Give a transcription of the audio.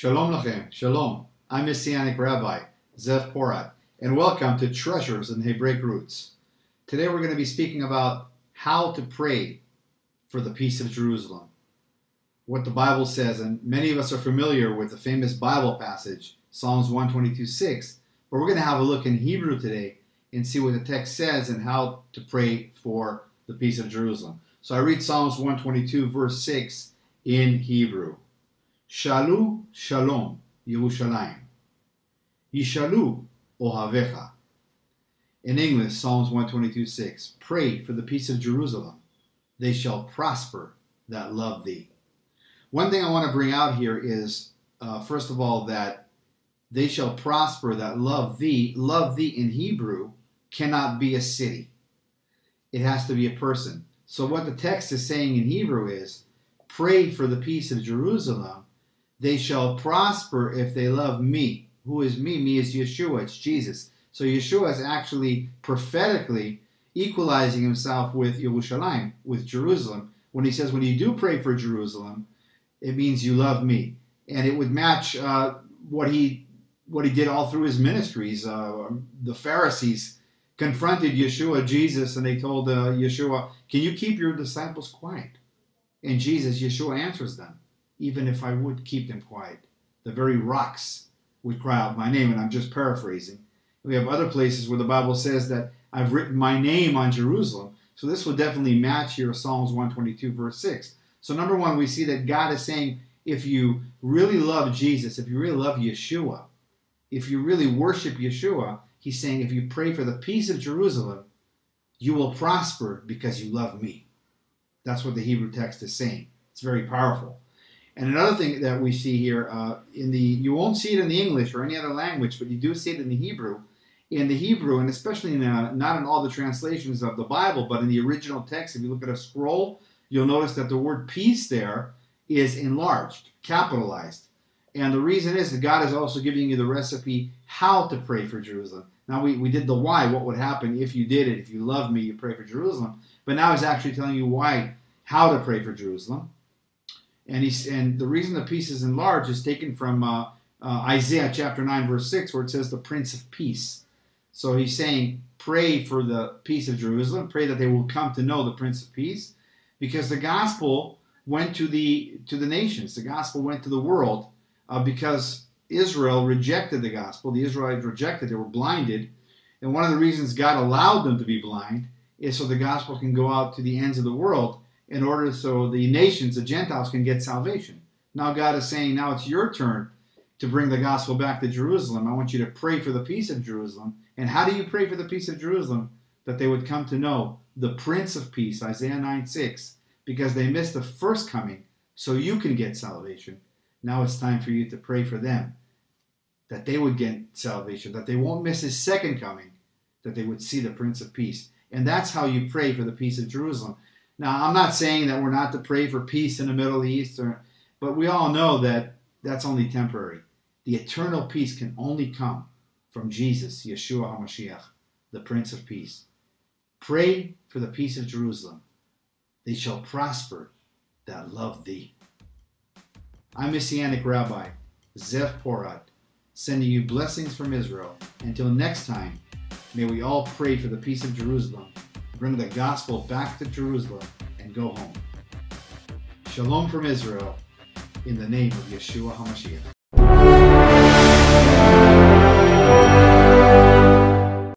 Shalom Lachem, Shalom. I'm Messianic Rabbi, Zev Porat, and welcome to Treasures in Hebraic Roots. Today we're going to be speaking about how to pray for the peace of Jerusalem. What the Bible says, and many of us are familiar with the famous Bible passage, Psalms 122:6, but we're going to have a look in Hebrew today and see what the text says and how to pray for the peace of Jerusalem. So I read Psalms 122 verse 6 in Hebrew. Shalu Shalom Yerushalayim. Yishalu Ohavecha. In English, Psalms 122:6. Pray for the peace of Jerusalem. They shall prosper that love thee. One thing I want to bring out here is, first of all, that they shall prosper that love thee. Love thee in Hebrew cannot be a city. It has to be a person. So what the text is saying in Hebrew is, pray for the peace of Jerusalem. They shall prosper if they love me. Who is me? Me is Yeshua. It's Jesus. So Yeshua is actually prophetically equalizing himself with Yerushalayim, with Jerusalem. When he says, when you do pray for Jerusalem, it means you love me. And it would match what he did all through his ministries. The Pharisees confronted Yeshua, Jesus, and they told Yeshua, can you keep your disciples quiet? And Jesus, Yeshua answers them, even if I would keep them quiet, the very rocks would cry out my name. And I'm just paraphrasing. We have other places where the Bible says that I've written my name on Jerusalem. So this will definitely match here Psalms 122 verse 6. So number one, we see that God is saying, if you really love Jesus, if you really love Yeshua, if you really worship Yeshua, he's saying, if you pray for the peace of Jerusalem, you will prosper because you love me. That's what the Hebrew text is saying. It's very powerful. And another thing that we see here, you won't see it in the English or any other language, but you do see it in the Hebrew. In the Hebrew, and especially not in all the translations of the Bible, but in the original text, if you look at a scroll, you'll notice that the word peace there is enlarged, capitalized. And the reason is that God is also giving you the recipe how to pray for Jerusalem. Now we did the why, what would happen if you did it, if you love me, you pray for Jerusalem. But now he's actually telling you why, how to pray for Jerusalem. And the reason the peace is enlarged is taken from Isaiah chapter 9 verse 6, where it says the Prince of Peace. So he's saying, pray for the peace of Jerusalem, pray that they will come to know the Prince of Peace, because the gospel went to the nations, the gospel went to the world, because Israel rejected the gospel. The Israelites rejected, they were blinded. And one of the reasons God allowed them to be blind is so the gospel can go out to the ends of the world, in order so the nations, the Gentiles, can get salvation. Now God is saying, now it's your turn to bring the gospel back to Jerusalem. I want you to pray for the peace of Jerusalem. And how do you pray for the peace of Jerusalem? That they would come to know the Prince of Peace, Isaiah 9:6, because they missed the first coming, so you can get salvation. Now it's time for you to pray for them, that they would get salvation, that they won't miss his second coming, that they would see the Prince of Peace. And that's how you pray for the peace of Jerusalem. Now, I'm not saying that we're not to pray for peace in the Middle East, but we all know that that's only temporary. The eternal peace can only come from Jesus, Yeshua HaMashiach, the Prince of Peace. Pray for the peace of Jerusalem. They shall prosper that love thee. I'm Messianic Rabbi, Zev Porat, sending you blessings from Israel. Until next time, may we all pray for the peace of Jerusalem, bring the gospel back to Jerusalem, and go home. Shalom from Israel, in the name of Yeshua HaMashiach.